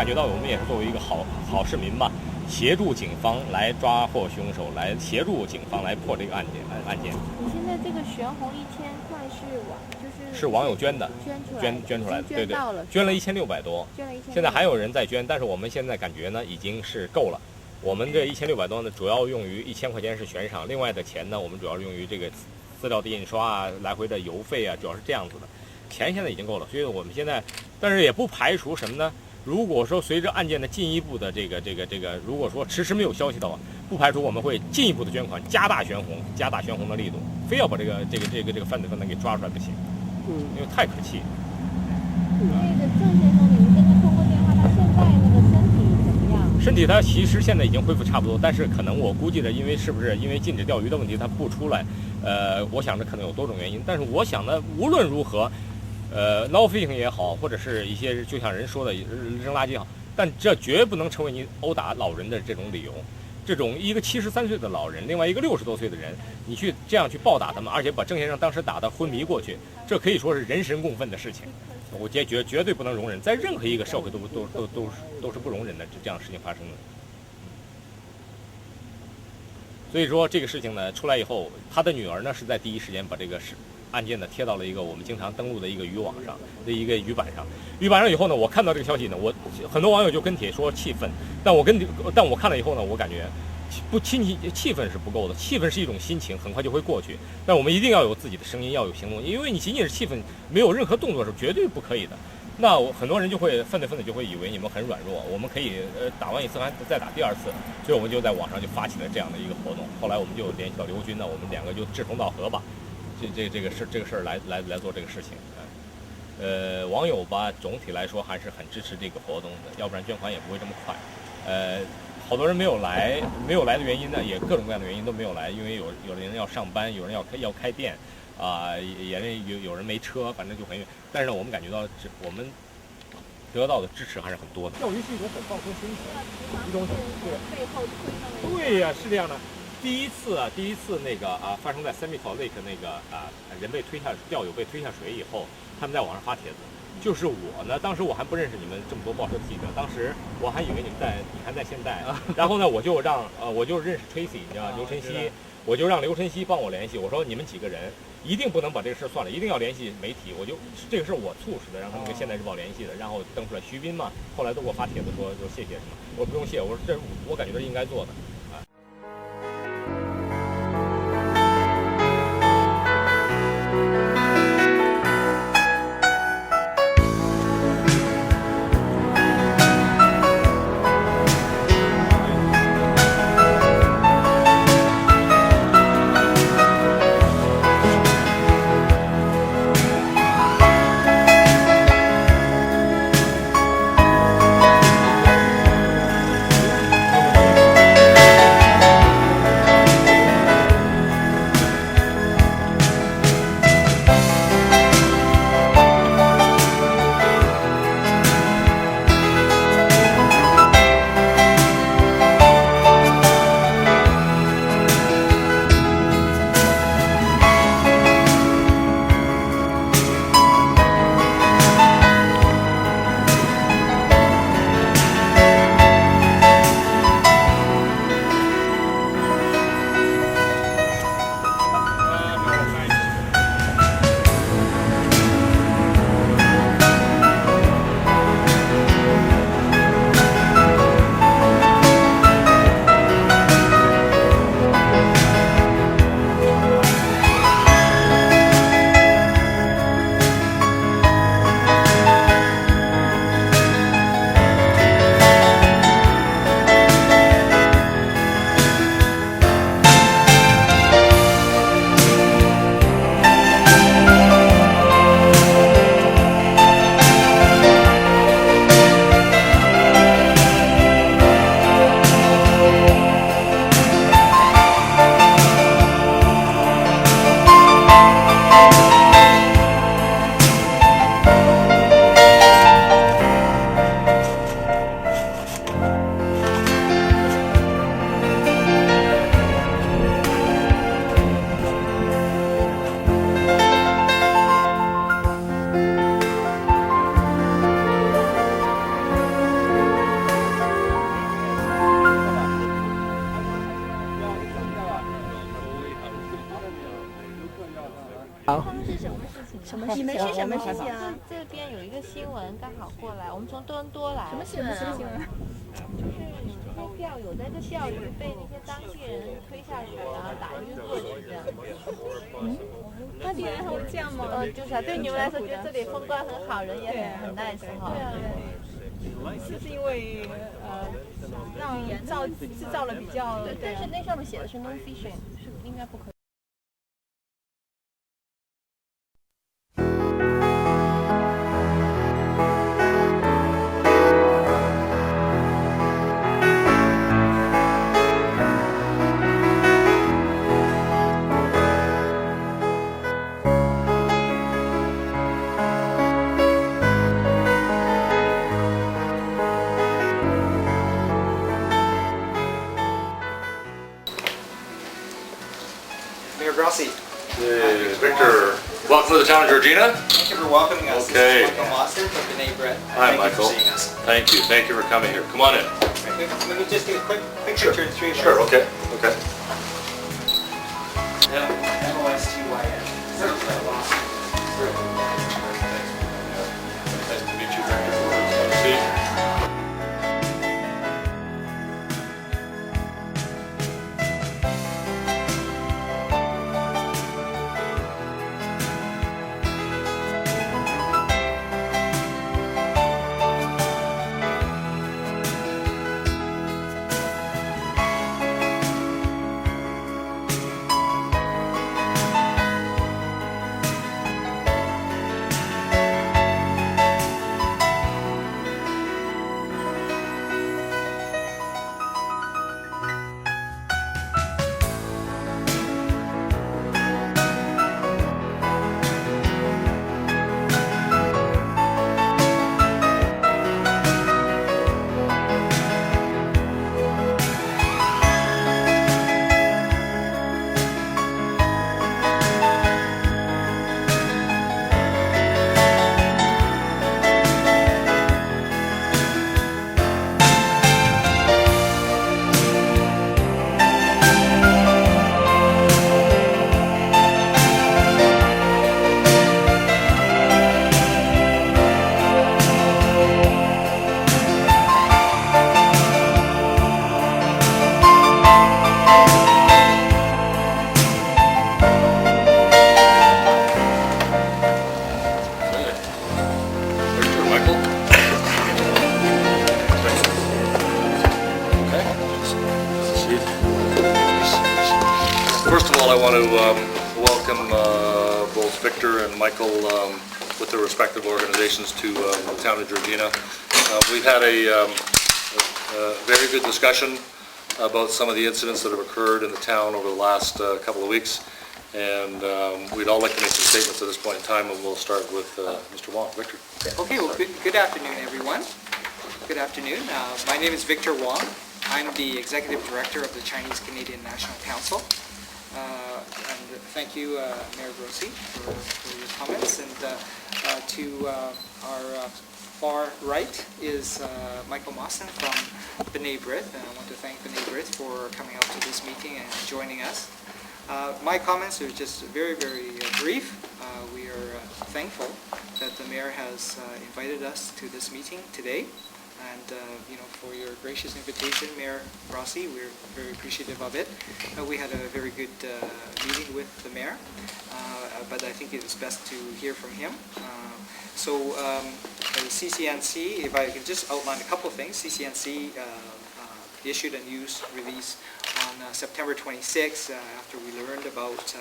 觉到我们也是作为一个好市民吧，协助警方来抓获凶手，来协助警方来破这个案件。你现在这个悬红1000块是网友捐的，捐出来的，对对，捐了1600多，现在还有人在捐，但是我们现在感觉呢已经是够了。我们这1600多呢，主要用于1000块钱是悬赏，另外的钱呢，我们主要用于这个资料的印刷啊、来回的邮费啊，主要是这样子的。钱现在已经够了，所以我们现在，但是也不排除什么呢？如果说随着案件的进一步的这个，如果说迟迟没有消息的话，不排除我们会进一步的捐款，加大悬红的力度，非要把这个犯罪分子给抓出来不行。因为太可气。那个郑先生，你们跟他通过电话，他现在那个身体怎么样？身体他其实现在已经恢复差不多，但是可能我估计的，是不是因为禁止钓鱼的问题，他不出来？我想着可能有多种原因，但是我想呢，无论如何，捞飞行也好，或者是一些就像人说的扔垃圾也好，但这绝不能成为你殴打老人的这种理由。这种一个73岁的老人，另外一个60多岁的人，你这样去暴打他们，而且把郑先生当时打得昏迷过去，这可以说是人神共愤的事情。我绝对不能容忍，在任何一个社会都是不容忍的这样的事情发生的。所以说这个事情呢出来以后，他的女儿呢是在第一时间把这个案件呢贴到了一个我们经常登录的一个渔网上的一个鱼板上。鱼板上以后呢，我看到这个消息呢，很多网友就跟帖说气愤，但我看了以后呢，我感觉气愤是不够的，气愤是一种心情，很快就会过去。但我们一定要有自己的声音，要有行动，因为你仅仅是气愤，没有任何动作是绝对不可以的。那很多人就会犯罪分子就会以为你们很软弱，我们可以打完1次还再打第2次，所以我们就在网上就发起了这样的一个活动。后来我们就联系到刘军呢，我们2个就志同道合吧，这个事儿来做这个事情。网友吧总体来说还是很支持这个活动的，要不然捐款也不会这么快。好多人没有来的原因呢，也各种各样的原因都没有来，因为有的人要上班，有人要开店。有人没车，反正就很远。但是呢，我们感觉到我们得到的支持还是很多的。钓鱼是一种很放松心情，一种背后推上来。对呀，是这样的。第一次那个发生在Seminole Lake那个人钓友被推下水以后，他们在网上发帖子。就是我呢，当时我还不认识你们这么多报社记者，当时我还以为你还在现代。然后呢，我就认识 Tracy， 你知道刘晨曦。我就让刘晨曦帮我联系，我说你们几个人一定不能把这个事算了，一定要联系媒体。这个是我促使的，让他们跟《现代日报》联系的，然后登出来。徐斌嘛，后来都给我发帖子说谢谢什么，我说不用谢，我说这我感觉到应该做的。发生是什么事情？什么？你们是什么事情啊？这边有一个新闻刚好过来，我们从多伦多来。什么新闻啊？就是那钓友在这钓鱼被那些当地人推下水，然后打晕过去这样。当地人会这样吗？就是啊，对你们来说，觉得这里风光很好，人也很 nice 哈。对啊，就是因为让制造了比较。对，但是那上面写的是 no fishing， 是应该不可以。Mayor Grossi. Hey, Victor, welcome to the town of Georgina. Thank you for welcoming us. Okay. This is Michael Mosser from B'nai B'rith. Hi, Thank Michael. you for seeing us. Thank you for coming here. Come on in. Let me just get a quick Sure. picture in 3 minutes. Sure, okay. MOSTYN. Nice to meet you, Victor. See? Victor, Michael. Okay. See. First of all, I want to welcome both Victor and Michael with their respective organizations to the town of Georgina. We've had a very good discussion about some of the incidents that have occurred in the town over the last couple of weeks. And we'd all like to make some statements at this point in time, and we'll start with Mr. Wong. Victor. Okay, well, good afternoon, everyone. Good afternoon. My name is Victor Wong. I'm the Executive Director of the Chinese Canadian National Council. And thank you, Mayor Grossi, for your comments. And to our far right is Michael Mosson from B'nai B'rith, and I want to thank B'nai B'rith for coming out to this meeting and joining us. My comments are just very, very brief. We are thankful that the mayor has invited us to this meeting today, and for your gracious invitation, Mayor Rossi. We're very appreciative of it. We had a very good meeting with the mayor, but I think it is best to hear from him. So the CCNC, if I can just outline a couple of things, CCNC issued a news release on September 26th after we learned about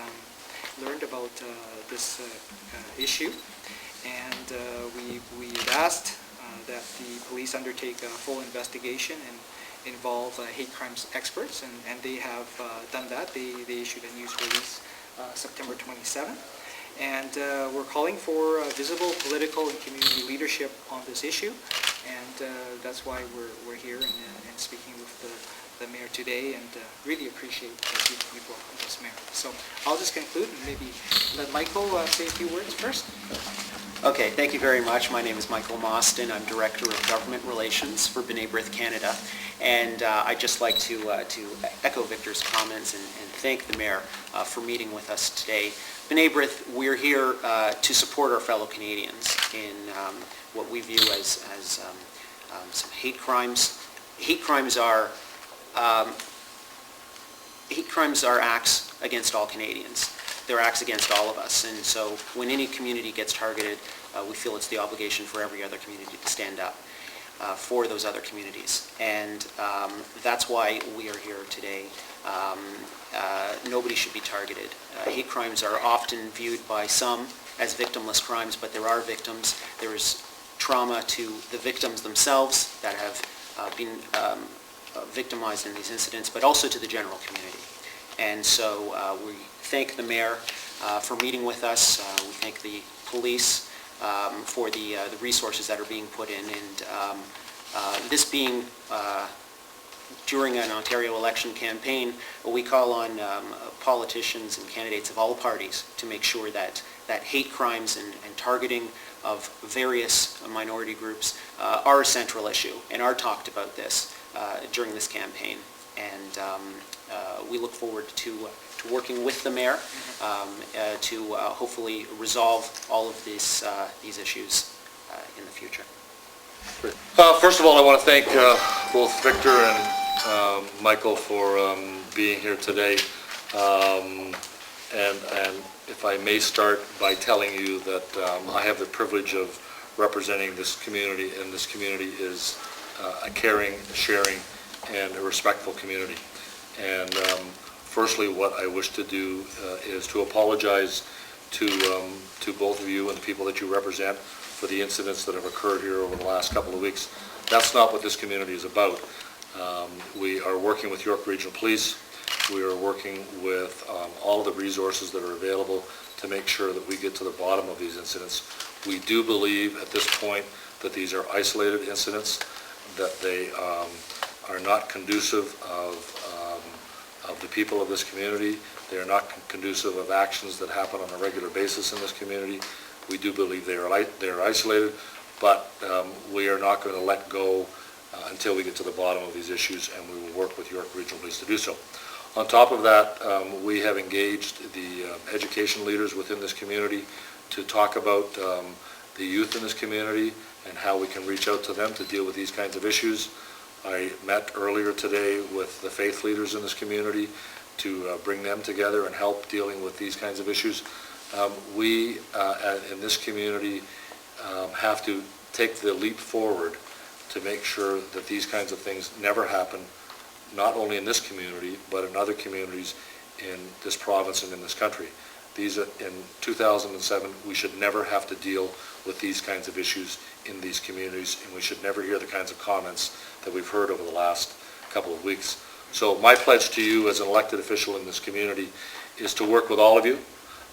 this issue, and we had asked that the police undertake a full investigation and involve hate crimes experts, and they have done that. They issued a news release September 27th. And we're calling for visible political and community leadership on this issue, and that's why we're here and speaking with the mayor today, and really appreciate that you welcomed us, Mayor. So I'll just conclude and maybe let Michael say a few words first. Okay, thank you very much. My name is Michael Mostyn. I'm Director of Government Relations for B'nai B'rith Canada. And I'd just like to echo Victor's comments and thank the Mayor for meeting with us today. B'nai B'rith, we're here to support our fellow Canadians in what we view as some hate crimes. Hate crimes are acts against all Canadians. They're acts against all of us, and so when any community gets targeted, we feel it's the obligation for every other community to stand up for those other communities, and that's why we are here today. Nobody should be targeted. Hate crimes are often viewed by some as victimless crimes, but there are victims. There is trauma to the victims themselves that have been victimized in these incidents, but also to the general community. And so we thank the Mayor for meeting with us. We thank the police for the resources that are being put in. And this being during an Ontario election campaign, we call on politicians and candidates of all parties to make sure that hate crimes and targeting of various minority groups are a central issue and are talked about this during this campaign. And we look forward to working with the Mayor to hopefully resolve all of these issues in the future. First of all, I want to thank both Victor and Michael for being here today. And if I may start by telling you that I have the privilege of representing this community, and this community is a caring, sharing, and a respectful community. And firstly, what I wish to do is to apologize to both of you and the people that you represent for the incidents that have occurred here over the last couple of weeks. That's not what this community is about. We are working with York Regional Police. We are working with all of the resources that are available to make sure that we get to the bottom of these incidents. We do believe at this point that these are isolated incidents, that they are not conducive of the people of this community. They are not conducive of actions that happen on a regular basis in this community. We do believe they are isolated, but we are not going to let go until we get to the bottom of these issues, and we will work with York Regional Police to do so. On top of that, we have engaged the education leaders within this community to talk about the youth in this community and how we can reach out to them to deal with these kinds of issues. I met earlier today with the faith leaders in this community to bring them together and help dealing with these kinds of issues. We in this community have to take the leap forward to make sure that these kinds of things never happen, not only in this community, but in other communities in this province and in this country. These are, in 2007, we should never have to deal with these kinds of issues in these communities, and we should never hear the kinds of comments that we've heard over the last couple of weeks. So my pledge to you as an elected official in this community is to work with all of you.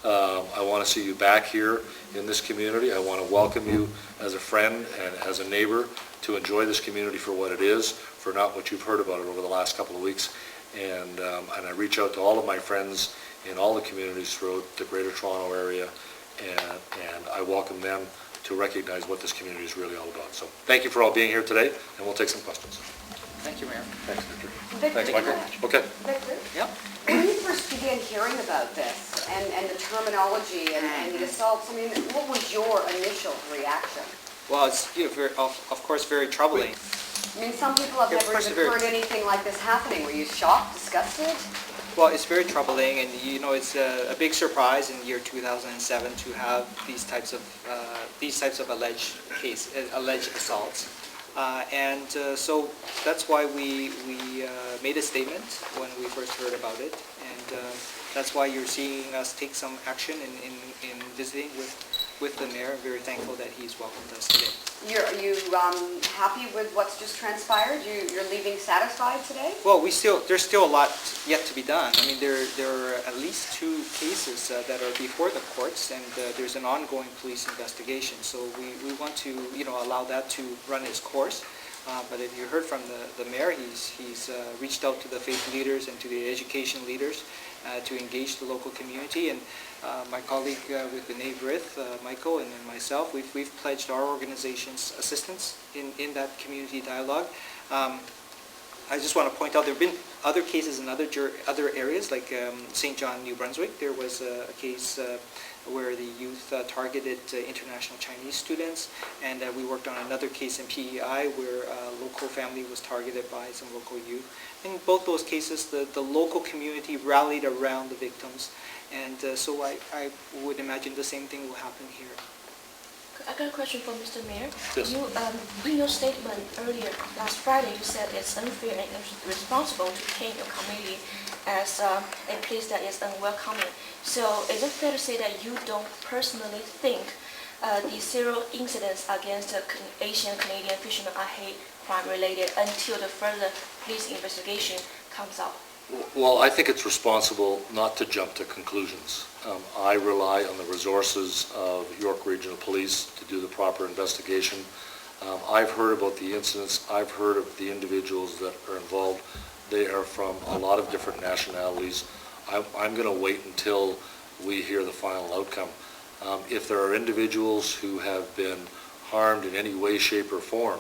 I want to see you back here in this community. I want to welcome you as a friend and as a neighbor to enjoy this community for what it is, for not what you've heard about it over the last couple of weeks. And I reach out to all of my friends in all the communities throughout the Greater Toronto area, and I welcome them to recognize what this community is really all about. So thank you for all being here today, and we'll take some questions. Thank you, Mayor. Thanks, Victor. Victor, Thanks, Michael. Okay. Victor, Yep. when you first began hearing about this and the terminology and the assaults, I mean, what was your initial reaction? Well, it's of course very troubling. I mean, some people have Yeah, of never course even it's heard anything like this happening. Were you shocked, disgusted? Well, it's very troubling, and it's a big surprise in the year 2007 to have these types of alleged assaults, and so that's why we made a statement when we first heard about it, and that's why you're seeing us take some action in visiting with the mayor. I'm very thankful that he's welcomed us today. Are you happy with what's just transpired? You're leaving satisfied today? Well, there's still a lot yet to be done. I mean, there are at least 2 cases that are before the courts, and there's an ongoing police investigation. So we want to allow that to run its course. But if you heard from the mayor, he's reached out to the faith leaders and to the education leaders to engage the local community. And my colleague with the Nave Rith, Michael, and then myself, we've pledged our organization's assistance in that community dialogue. I just want to point out there have been other cases in other areas, like St. John, New Brunswick. There was a case where the youth targeted international Chinese students, and we worked on another case in PEI where a local family was targeted by some local youth. In both those cases, the local community rallied around the victims, and so I would imagine the same thing will happen here. I got a question for Mr. Mayor. Yes. You, in your statement earlier last Friday, you said it's unfair and irresponsible to paint your community as a place that is unwelcoming. So is it fair to say that you don't personally think the zero incidents against Asian Canadian fishermen are hate crime related until the further police investigation comes out? Well, I think it's responsible not to jump to conclusions. I rely on the resources of York Regional Police to do the proper investigation. I've heard about the incidents. I've heard of the individuals that are involved. They are from a lot of different nationalities. I'm going to wait until we hear the final outcome. If there are individuals who have been harmed in any way, shape, or form,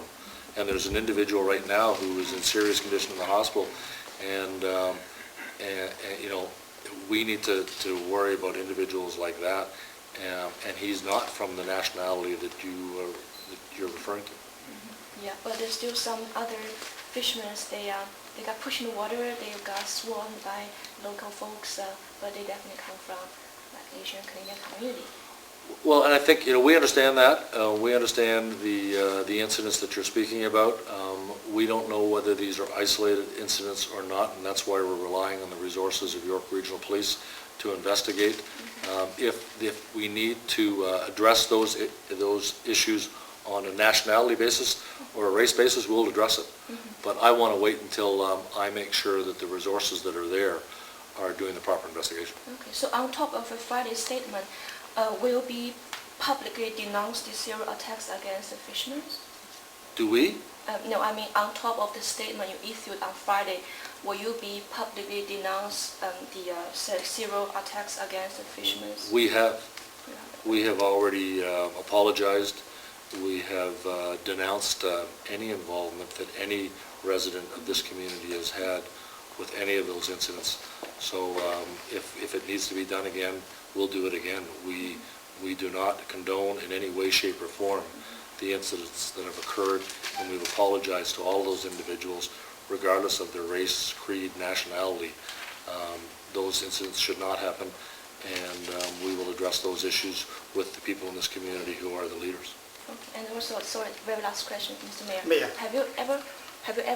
and there's an individual right now who is in serious condition in the hospital, and you know, we need to worry about individuals like that, and he's not from the nationality that you're referring to. Mm-hmm. Yeah, but there's still some other fishermen. They got pushed in the water. They got sworn by local folks, but they definitely come from like Asian Canadian community. Well, and I think, you know, we understand that. We understand the incidents that you're speaking about. We don't know whether these are isolated incidents or not, and that's why we're relying on the resources of York Regional Police to investigate. If we need to address those issues on a nationality basis or a race basis, we'll address it. But I want to wait until I make sure that the resources that are there are doing the proper investigation. Okay, so on top of a Friday statement, will be publicly denounce the serial attacks against the fishermen? Do we? No, I mean on top of the statement you issued on Friday, will you be publicly denounce the serial attacks against the fishermen? We have. We have already apologized. We have denounced any involvement that any resident of this community has had with any of those incidents. So if it needs to be done again, we'll do it again. We do not condone in any way, shape, or form the incidents that have occurred, and we've apologized to all those individuals, regardless of their race, creed, nationality. Those incidents should not happen, and we will address those issues with the people in this community who are the leaders. Okay. And also, sorry, very last question, Mr. Mayor. Mayor. Have you ever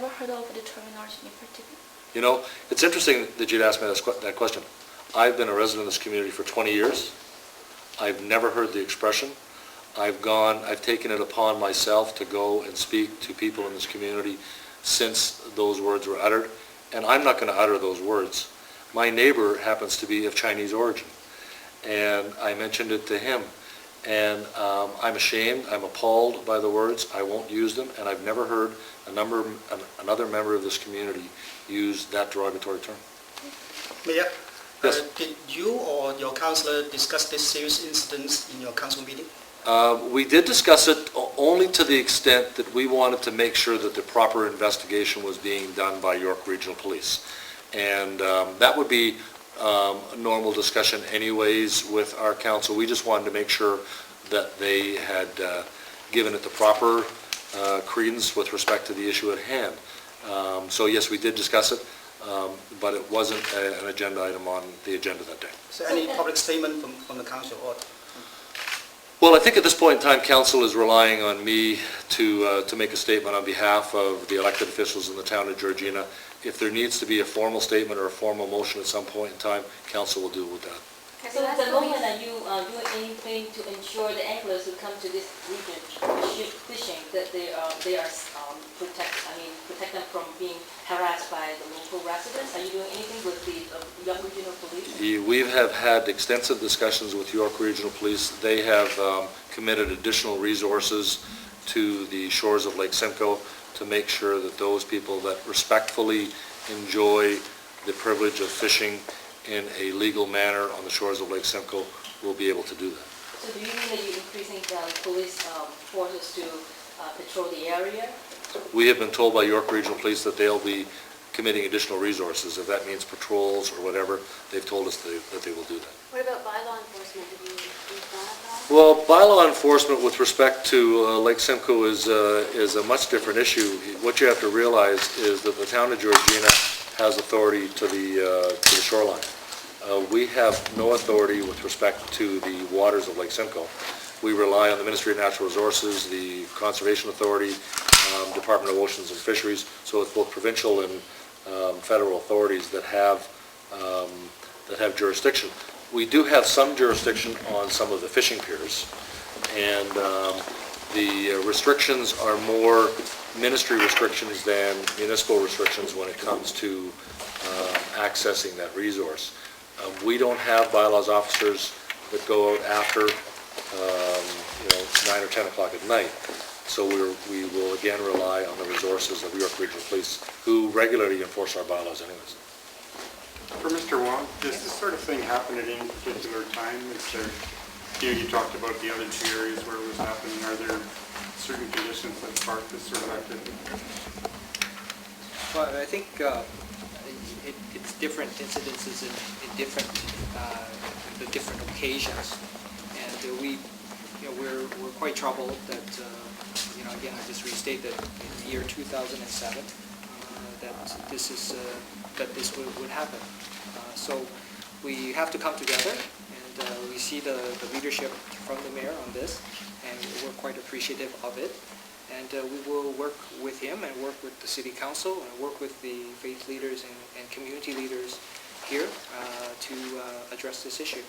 heard of the terminology in particular? You know, it's interesting that you'd ask me that question. I've been a resident of this community for 20 years. I've never heard the expression. I've taken it upon myself to go and speak to people in this community since those words were uttered, and I'm not going to utter those words. My neighbor happens to be of Chinese origin, and I mentioned it to him, and I'm ashamed, I'm appalled by the words. I won't use them, and I've never heard another member of this community use that derogatory term. Mayor, Yes. did you or your councillor discuss this serious incident in your council meeting? We did discuss it only to the extent that we wanted to make sure that the proper investigation was being done by York Regional Police. And that would be a normal discussion anyways with our council. We just wanted to make sure that they had given it the proper credence with respect to the issue at hand. So yes, we did discuss it, but it wasn't an agenda item on the agenda that day. Is there any public statement from the council? Or Well, I think at this point in time, council is relying on me to make a statement on behalf of the elected officials in the town of Georgina. If there needs to be a formal statement or a formal motion at some point in time, council will deal with that. So at the moment, are you doing anything to ensure the anglers who come to this region fishing that they are protect them from being harassed by the local residents? Are you doing anything with the York Regional Police? We have had extensive discussions with York Regional Police. They have committed additional resources to the shores of Lake Simcoe to make sure that those people that respectfully enjoy the privilege of fishing in a legal manner on the shores of Lake Simcoe will be able to do that. So do you mean that you're increasing the police forces to patrol the area? We have been told by York Regional Police that they'll be committing additional resources. If that means patrols or whatever, they've told us that they will do that. What about bylaw enforcement? Have you done that? Well, bylaw enforcement with respect to Lake Simcoe is a much different issue. What you have to realize is that the town of Georgina has authority to the shoreline. We have no authority with respect to the waters of Lake Simcoe. We rely on the Ministry of Natural Resources, the Conservation Authority, Department of Oceans and Fisheries, so it's both provincial and federal authorities that have jurisdiction. We do have some jurisdiction on some of the fishing piers, and the restrictions are more ministry restrictions than municipal restrictions when it comes to accessing that resource. We don't have bylaws officers that go out after 9 or 10 o'clock at night. So we will again rely on the resources of York Regional Police, who regularly enforce our bylaws anyways. For Mr. Wong, does this sort of thing happen at any particular time? Is there, you talked about the other two areas where it was happening. Are there certain conditions that spark this sort of activity? Well, I think it's different incidences in different the different occasions, and we're quite troubled that again I just restate that in the year 2007 that this would happen. So we have to come together, and we see the leadership from the mayor on this, and we're quite appreciative of it. And we will work with him and work with the City Council and work with the faith leaders and community leaders here to address this issue.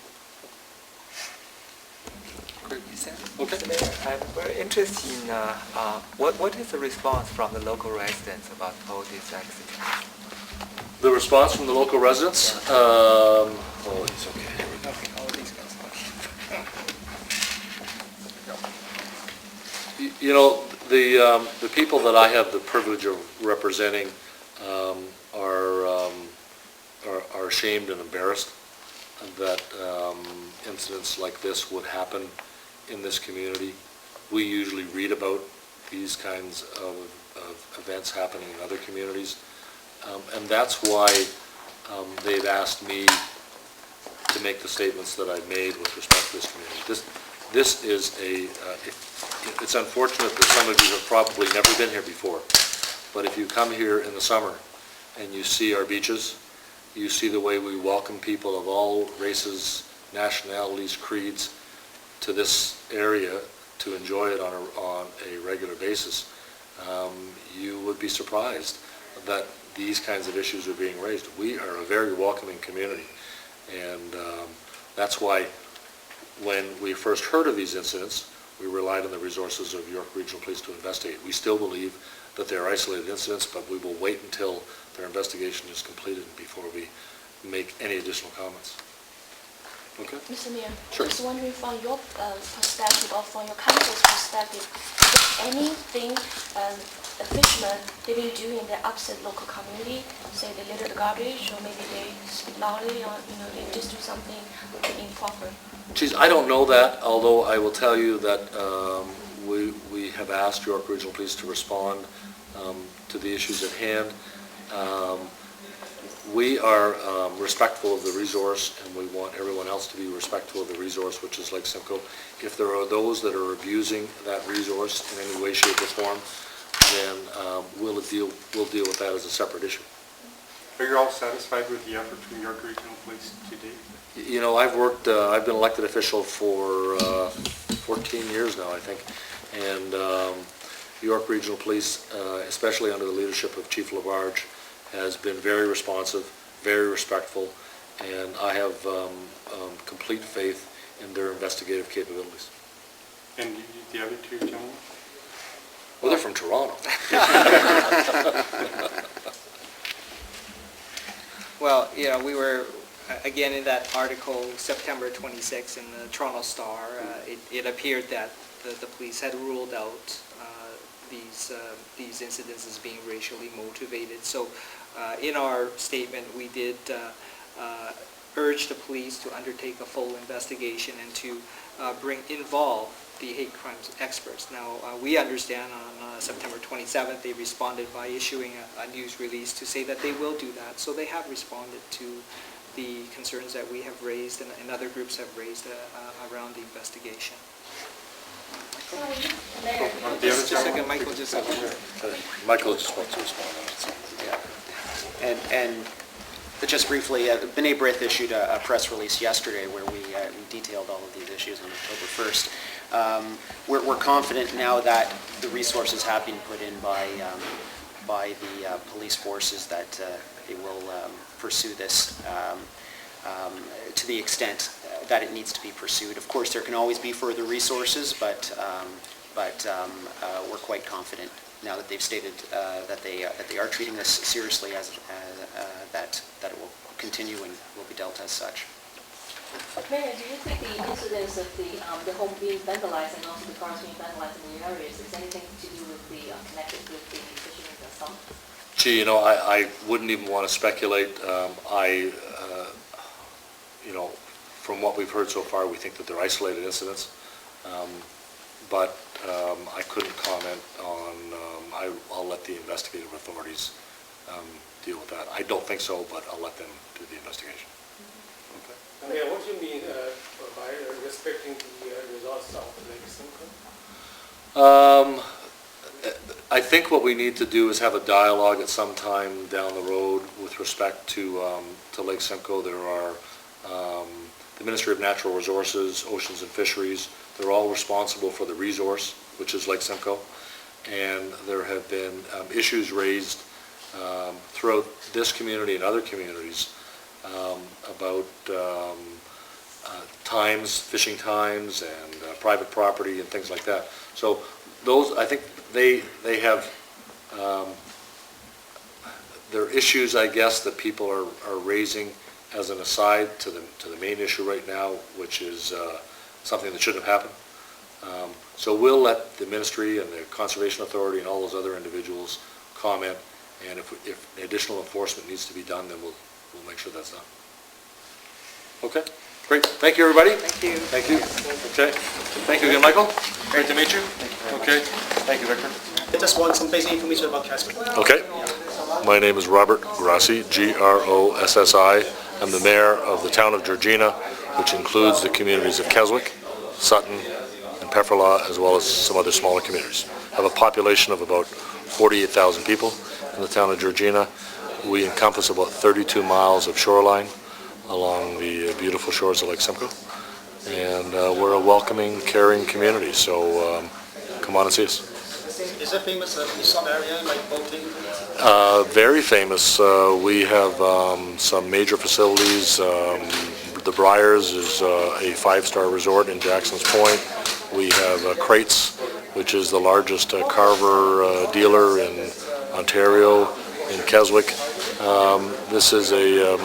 Okay. I'm very interested in what is the response from the local residents about all these accidents? The response from the local residents? It's okay. Okay, all of these guys. The people that I have the privilege of representing are ashamed and embarrassed that incidents like this would happen in this community. We usually read about these kinds of events happening in other communities, and that's why they've asked me to make the statements that I've made with respect to this community. This is it's unfortunate that some of you have probably never been here before, but if you come here in the summer and you see our beaches, you see the way we welcome people of all races, nationalities, creeds to this area to enjoy it on a regular basis, you would be surprised that these kinds of issues are being raised. We are a very welcoming community, and that's why when we first heard of these incidents, we relied on the resources of York Regional Police to investigate. We still believe that they are isolated incidents, but we will wait until their investigation is completed before we make any additional comments. Okay? Mr. Mayor, Sure. I was wondering from your perspective or from your council's perspective, is anything the fishermen they've been doing in their upset local community, say they litter the garbage, or maybe they speak loudly, or they just do something improper? Geez, I don't know that, although I will tell you that we have asked York Regional Police to respond to the issues at hand. We are respectful of the resource, and we want everyone else to be respectful of the resource, which is Lake Simcoe. If there are those that are abusing that resource in any way, shape, or form, then we'll deal with that as a separate issue. Are you all satisfied with the effort from York Regional Police to date? I've been elected official for 14 years now, I think, and York Regional Police, especially under the leadership of Chief Labarge, has been very responsive, very respectful, and I have complete faith in their investigative capabilities. And the other two gentlemen? Well, they're from Toronto. Well, we were, again, in that article, September 26 in the Toronto Star, it appeared that the police had ruled out these incidents as being racially motivated. So in our statement, we did urge the police to undertake a full investigation and to involve the hate crimes experts. Now, we understand on September 27th, they responded by issuing a news release to say that they will do that. So they have responded to the concerns that we have raised and other groups have raised around the investigation. Just a second, Michael, just a second. Michael just wants to respond on it. Yeah. And just briefly, B'nai B'rith issued a press release yesterday where we detailed all of these issues on October 1st. We're confident now that the resources have been put in by the police forces that they will pursue this to the extent that it needs to be pursued. Of course, there can always be further resources, but we're quite confident now that they've stated that they are treating this seriously, that it will continue and will be dealt as such. Mayor, do you think the incidence of the home being vandalized and also the cars being vandalized in the areas is anything to do with connected with the fishing assault? Gee, I wouldn't even want to speculate. From what we've heard so far, we think that they're isolated incidents. But I couldn't comment on, I'll let the investigative authorities deal with that. I don't think so, but I'll let them do the investigation. Okay. Yeah, what do you mean by respecting the results of Lake Simcoe? I think what we need to do is have a dialogue at some time down the road with respect to Lake Simcoe. There are the Ministry of Natural Resources, Oceans and Fisheries. They're all responsible for the resource, which is Lake Simcoe. And there have been issues raised throughout this community and other communities about fishing times and private property and things like that. So those, I think they have, there are issues, I guess, that people are raising as an aside to the main issue right now, which is something that shouldn't have happened. So we'll let the ministry and the Conservation Authority and all those other individuals comment, and if additional enforcement needs to be done, then we'll make sure that's done. Okay, great. Thank you, everybody. Thank you. Thank you. Okay. Thank you again, Michael. Great to meet you. Okay. Thank you, Victor. I just want some basic information about Casper. Okay. My name is Robert Grossi, Grossi. I'm the mayor of the town of Georgina, which includes the communities of Keswick, Sutton, and Pefferlaw, as well as some other smaller communities. I have a population of about 48,000 people in the town of Georgina. We encompass about 32 miles of shoreline along the beautiful shores of Lake Simcoe. And we're a welcoming, caring community, so come on and see us. Is it famous resort area, like boating? Very famous. We have some major facilities. The Briars is a 5-star resort in Jackson's Point. We have Crates, which is the largest carver dealer in Ontario, in Keswick. This is a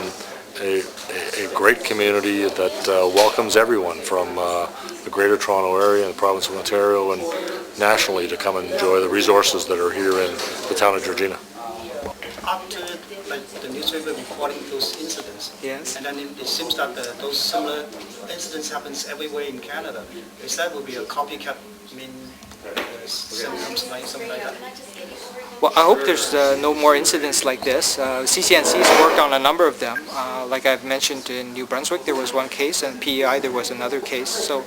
great community that welcomes everyone from the Greater Toronto Area and the province of Ontario and nationally to come and enjoy the resources that are here in the town of Georgina. After the newspaper reporting those incidents, yes, and then it seems that those similar incidents happens everywhere in Canada. Is that would be a copycat? Symptoms like something like that? Well, I hope there's no more incidents like this. CCNC's worked on a number of them. Like I've mentioned in New Brunswick, there was one case, and PEI, there was another case. So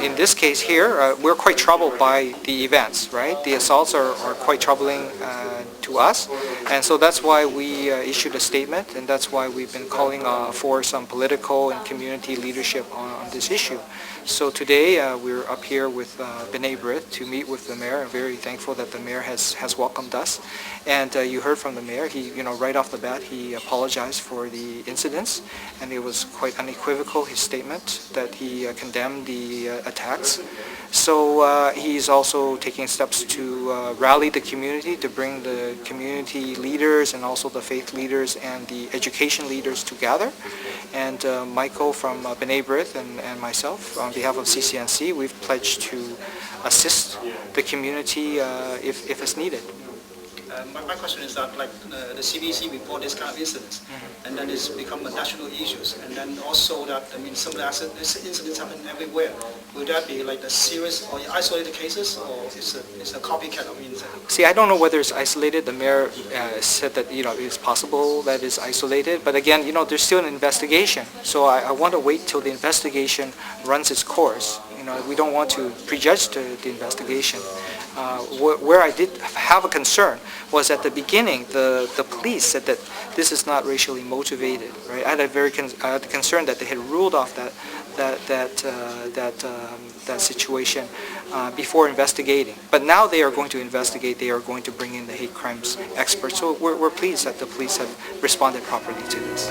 in this case here, we're quite troubled by the events, right? The assaults are quite troubling to us, and so that's why we issued a statement, and that's why we've been calling for some political and community leadership on this issue. So today we're up here with B'nai B'rith to meet with the mayor. I'm very thankful that the mayor has welcomed us. And you heard from the mayor. He, right off the bat, he apologized for the incidents, and it was quite unequivocal, his statement, that he condemned the attacks. So he's also taking steps to rally the community, to bring the community leaders and also the faith leaders and the education leaders to gather. And Michael from B'nai B'rith and myself, on behalf of CCNC, we've pledged to assist the community if it's needed. My question is that, like, the CBC report this kind of incidents, and then it's become a national issues, and then also that, I mean, some of the incidents happen everywhere. Would that be like the serious or isolated cases, or it's a copycat of incident? See, I don't know whether it's isolated. The mayor said that, it's possible that it's isolated, but again, there's still an investigation. So I want to wait till the investigation runs its course. We don't want to prejudge the investigation. Where I did have a concern was at the beginning, the police said that this is not racially motivated. Right? I had a concern that they had ruled off that situation before investigating. But now they are going to investigate. They are going to bring in the hate crimes experts. So we're pleased that the police have responded properly to this.